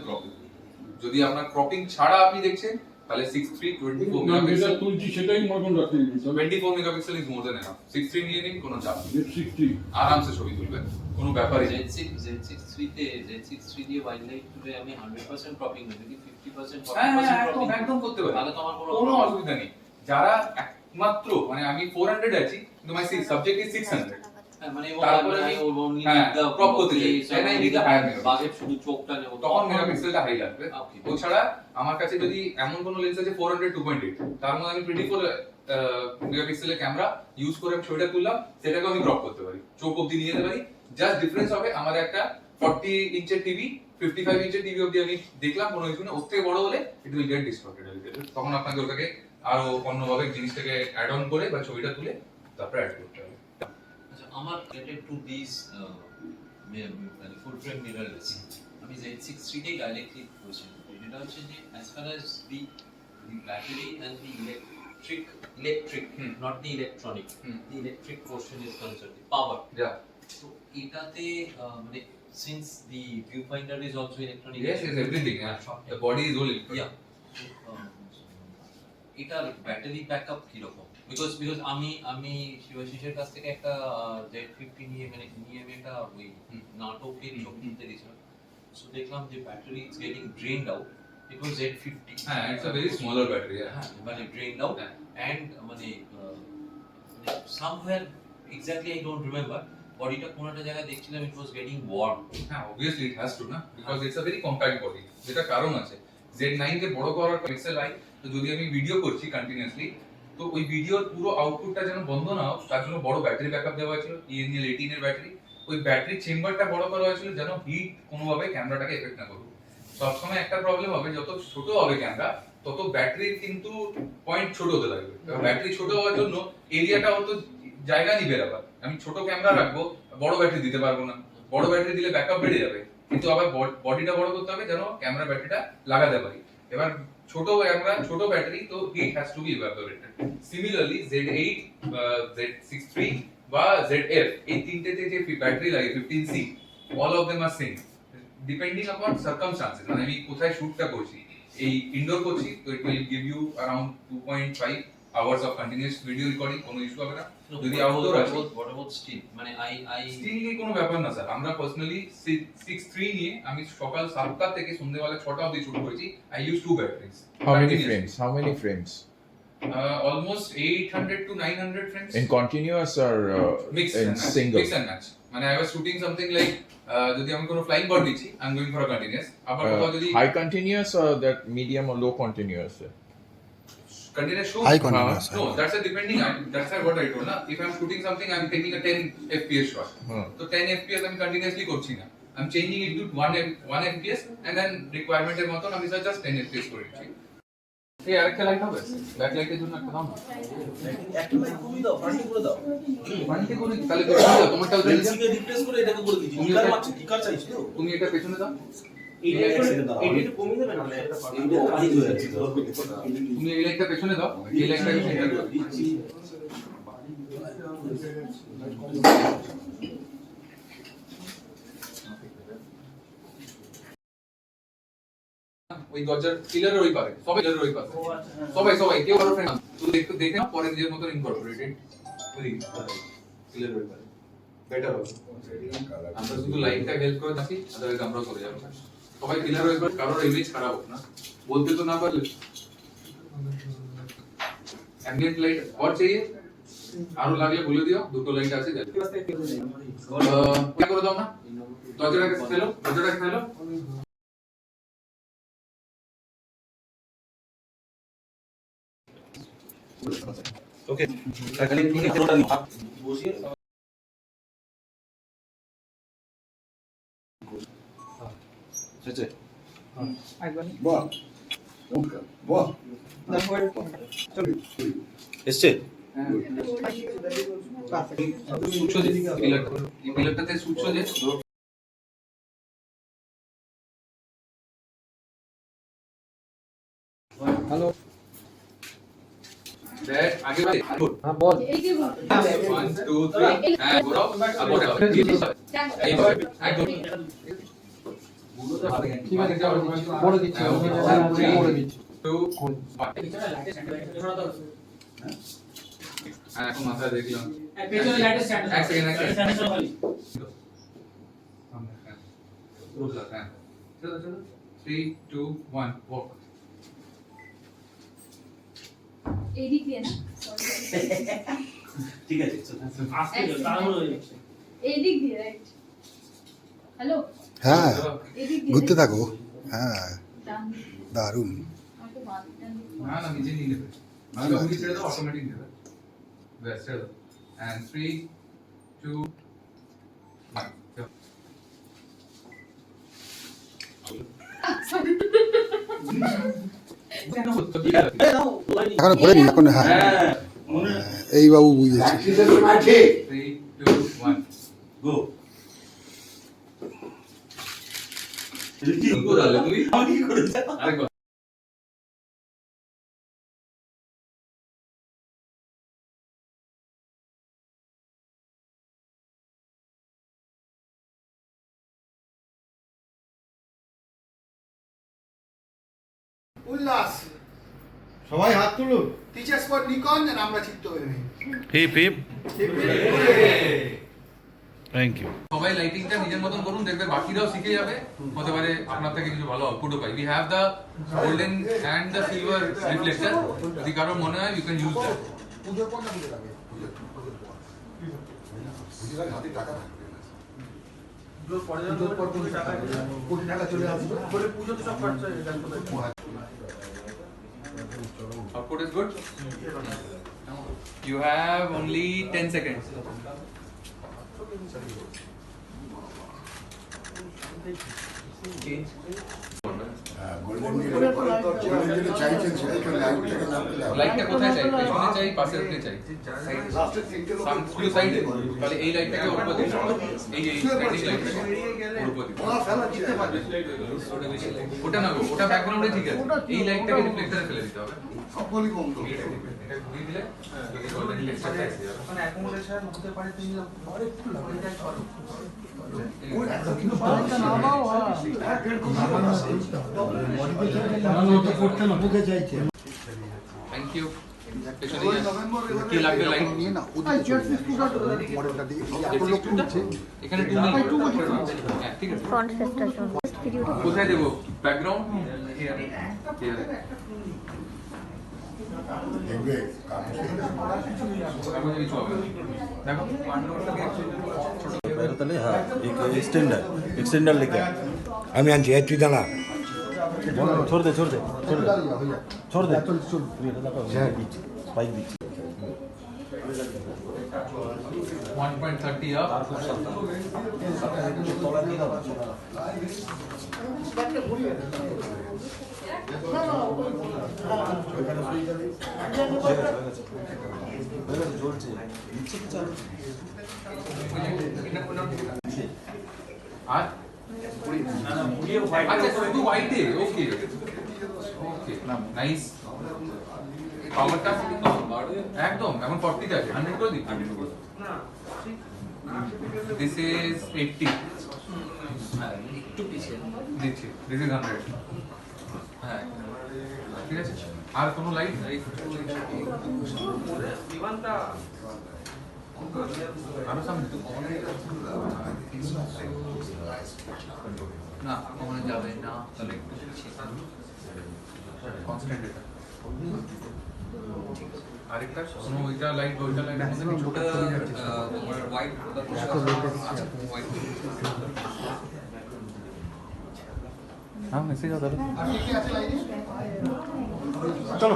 Cropping. যদি আপনার cropping ছাড়া আপনি দেখছেন তাহলে 6.3 24 মেগাপিক্সেল তুলছি সেটাই মতন রাখতে দিচ্ছি 24 megapixel is more than enough. 6.3 নিয়ে নিন, কোনো চাপ নেই, 60 আরামসে ছবি তুলবেন, কোনো ব্যাপারই নেই। Z6 তে Z6 দিয়ে ওয়াইল্ডলাইফ টুডে আমি 100% ক্রপিং করি, যদি 50% হ্যাঁ 40% একদম ক্রপিং একদম করতে পারেন, তাহলে তো আমার কোনো অসুবিধা নেই। যারা একমাত্র মানে আমি 400 আছি কিন্তু মাই সাবজেক্ট ইজ 600, মানে তারপরে আমি ওর ক্রপ করতে চাই, সেটা আমি নিতে হায়ার মেগাপিক্সেল, বাজেট শুধু চোখটা নেব তখন মেগাপিক্সেলটা হাই লাগবে। ও ছাড়া আমার কাছে যদি এমন কোনো লেন্স আছে 400 2.8, তার মধ্যে আমি 24 মেগাপিক্সেলের ক্যামেরা ইউজ করে ছবিটা তুললাম, সেটাকে আমি ক্রপ করতে পারি, চোখ অবধি নিয়ে যেতে পারি। জাস্ট ডিফারেন্স হবে আমার একটা 40 ইঞ্চের টিভি 55 ইঞ্চের টিভি অবধি আমি দেখলাম, কোনো কিছু না, ওর থেকে বড় হলে ইট উইল গেট ডিসটর্টেড। তখন আপনাকে ওটাকে আরো অন্যভাবে জিনিসটাকে অ্যাড অন করে বা ছবিটা তুলে তারপর অ্যাড করতে হবে। আচ্ছা, আমার রিলেটেড টু দিস মানে ফুল ফ্রেম মিররলেস আমি Z6 তেই ডাইরেক্টলি কোশ্চেন করি। এটা হচ্ছে যে as far as the battery and the electric not the electronic the electric portion is concerned, the power, so এটাতে মানে since the viewfinder is also electronic, Yes, everything, yeah. The body is all electronic. Yeah. এটার battery backup কি রকম? Because আমি শিবাশিসের কাছ থেকে একটা Z50 নিয়ে আমি একটা ওই নাটকের ছবি তুলতে দিয়েছিলাম, সো দেখলাম যে battery is getting drained out. It was Z50, হ্যাঁ, it's a very smaller battery, হ্যাঁ, মানে ড্রেনড আউট এন্ড মানে somewhere exactly I don't remember, বডিটা কোন একটা জায়গায় দেখছিলাম ইট ওয়াজ গেটিং ওয়ার্ম। হ্যাঁ, obviously it has to না, because it's a very compact body, যেটা কারণ আছে। Z9 কে বড় করার পিক্সেল হাই, তো যদি আমি ভিডিও করছি কন্টিনিউয়াসলি, তো ওই ভিডিওর পুরো আউটপুটটা যেন বন্ধ না হয়, তার জন্য বড় ব্যাটারি ব্যাকআপ দেওয়া হয়েছিল, ENL18 এর ব্যাটারি। ওই ব্যাটারি চেম্বারটা বড় করা হয়েছিল যেন হিট কোনোভাবে ক্যামেরাটাকে এফেক্ট না করুক। সবসময় একটা প্রবলেম হবে, যত ছোট হবে ক্যামেরা তত ব্যাটারির কিন্তু পয়েন্ট ছোট হতে লাগবে। ব্যাটারি ছোট হওয়ার জন্য এরিয়াটা অত জায়গা নিবে। আবার আমি ছোট ক্যামেরা রাখবো, বড় ব্যাটারি দিতে পারবো না, বড় ব্যাটারি দিলে ব্যাকআপ বেড়ে যাবে, কিন্তু আবার বডিটা বড় করতে হবে যেন ক্যামেরা ব্যাটারিটা লাগাতে পারি। এবার ছোট ক্যামেরা ছোট ব্যাটারি, তো heat has to be evaporated. Similarly Z8 Z63 বা ZF, এই তিনটেতে যে ব্যাটারি লাগে 15C, all of them are same, depending upon circumstances. মানে আমি কোথায় শুটটা করছি, এই ইনডোর করছি, তো it will give you around 2.5 hours of continuous video recording, কোনো ইস্যু হবে না। যদি আউটডোর আছে, what about still, মানে I স্টিল নিয়ে কোনো ব্যাপার না স্যার। আমরা পার্সোনালি 6.3 নিয়ে আমি সকাল 7টা থেকে সন্ধ্যেবেলা 6টা অবধি শুট করেছি। I use 2 batteries. How many frames? Almost 800 to 900 frames. In continuous or Mix in and match. single? Mix and match. মানে I was shooting something like যদি আমি কোনো ফ্লাইং বার্ড দিচ্ছি, I'm going for a continuous. আবার কোথাও যদি High continuous or that medium or low continuous? continuous shoot, High continuous. no, that's a depending. That's what I told na. If I'm shooting something, I'm taking a 10 fps shot. So 10 fps আমি continuously করছি না, I'm changing it to 1 fps and then requirement এর মতন আমি just 10 fps করে দিচ্ছি। এই আরেকটা লাইট হবে, ব্যাক লাইটের জন্য একটা দাও না, একটা লাইট কমিয়ে দাও, ফ্রন্টে করে দাও, ফ্রন্টে করে তাহলে করে দাও, তোমারটাও দিয়ে দাও। লেন্সকে রিপ্লেস করে এটাকে করে দিচ্ছি। টিকার চাইছো তো তুমি এটা পেছনে দাও, এইটা একটু কমিয়ে দেবে, নালে এইটা কাজ হয়ে যাচ্ছে। তুমি এই লাইটটা পেছনে দাও, এই লাইটটাকে সেন্টার করো। ওই দরজার পিলারের ওই পারে, সবাই পিলারের ওই পারে, সবাই কেউ আরো ফ্রেন্ড তুই একটু দেখে না, পরে নিজের মতো ইনকর্পোরেটেড ওই পিলারের ওই পারে বেটার হবে। আমরা শুধু লাইটটা হেল্প করে থাকি, আদারওয়াইজ আমরাও করে যাবো। সবাই পিলারের ওই পারে, কারোর ইমেজ খারাপ হোক না, বলতে তো না পারলে। অ্যাম্বিয়েন্ট লাইট और चाहिए, আরো লাগলে বলে দিও, দুটো লাইট আছে যাবে। কি করে দাও না, দরজাটাকে ফেলো, দরজাটাকে ফেলো। ওকে, তাহলে ঠিক আছে, ওটা বসিয়ে আচ্ছা বাহ বাহ এসছে সুচ্ছ যে পিলারটাতে সুচ্ছ যে হ্যালো দেখ আগে বাড়ি হ্যাঁ বল 1 2 3 হ্যাঁ ঘোরাও আর বড় এই একদম ঠিক আছে বলে দিচ্ছি বলে দিচ্ছি এখন মাথায় দেখলাম পেছনে লাইটের স্ট্যান্ড এক সেকেন্ড চলো চলো 3 2 1 walk এদিক দিয়ে না ঠিক আছে আস্তে তাড়াহুড়ো হয়ে যাচ্ছে এদিক দিয়ে রাইট হ্যালো হ্যাঁ এদিক দিয়ে ঘুরতে থাকো হ্যাঁ ডান দিকে। দারুণ আমার তো বাঁ দিকটা দিকে। না না নিজে নিয়ে নেবে আমি ওগুলি ছেড়ে দাও অটোমেটিক নেবে ব্যাস ছেড়ে দাও and 3 2 1 এখনো করেনি এখন হ্যাঁ এই বাবু বুঝেছি 3 2 1 গো কি করলে তুমি আমি কি করেছি আরেকবার উল্লাস সবাই হাত তুলুন টিচার্স ফর নিকন আর আমরা চিত্ত হয়ে নেই হিপ হিপ থ্যাংক ইউ সবাই লাইটিংটা নিজের মতন করুন দেখবে বাকিরাও শিখে যাবে হতে পারে আপনার থেকে কিছু ভালো আউটপুটও পাই we have the golden and the silver reflector যদি কারো মনে হয় ইউ ক্যান ইউজ দ্যাট পুজোর পর না পুজোর আগে পুজোর হাতে টাকা থাকবে না পুজোর পর কোটি টাকা চলে আসবে বলে পুজো তো সব খরচা Output is good. You have only 10 seconds. লাইটটা কোথায় চাই পেছনে চাই পাশে রাখতে চাই শুধু সাইডে তাহলে এই লাইটটাকে উপর দিন এই স্ট্যান্ডিং লাইটটাকে উপর দিন ওটা না গো, ওটা ব্যাকগ্রাউন্ডে ঠিক আছে এই লাইটটাকে রিফ্লেক্টরে ফেলে দিতে হবে সকলই কম তো এটা ঘুরিয়ে দিলে যদি গোল্ডেন রিফ্লেক্টরটা এসে যাবে মানে অ্যাকোমোডেশন হতে পারে তুমি একটু লাগাই করো থ্যাংক ইউ পেছনে কি লাগবে লাইট এখানে টু নেই হ্যাঁ ঠিক আছে ফ্রন্ট ফেসটার জন্য ভিডিওটা কোথায় দেবো ব্যাকগ্রাউন্ড কিছু হবে না। দেখো তাহলে হ্যাঁ एक्सटेंडर एक्सटेंडर लेके আমি আনছি এই তুই দাঁড়া छोड़ दे छोड़ दे छोड़ दे छोड़ दे स्पाइक बीच 1.30 up আর আচ্ছা শুধু হোয়াইটে ওকে ওকে নাইস পাওয়ারটা একদম এখন 40 আছে 100 করে দিই দিস ইজ 80 একটু পিছিয়ে দিচ্ছি দিস ইজ 100 হ্যাঁ ঠিক আছে আর কোনো লাইট আরো সামনে না কমানো যাবে না তাহলে কনস্ট্যান্ট এটা আরেকটা কোনো ওইটা লাইট ওইটা লাইট ছোট তোমার হোয়াইট হ্যাঁ মেসেজ আদা আর কি কি আছে লাইনে চলো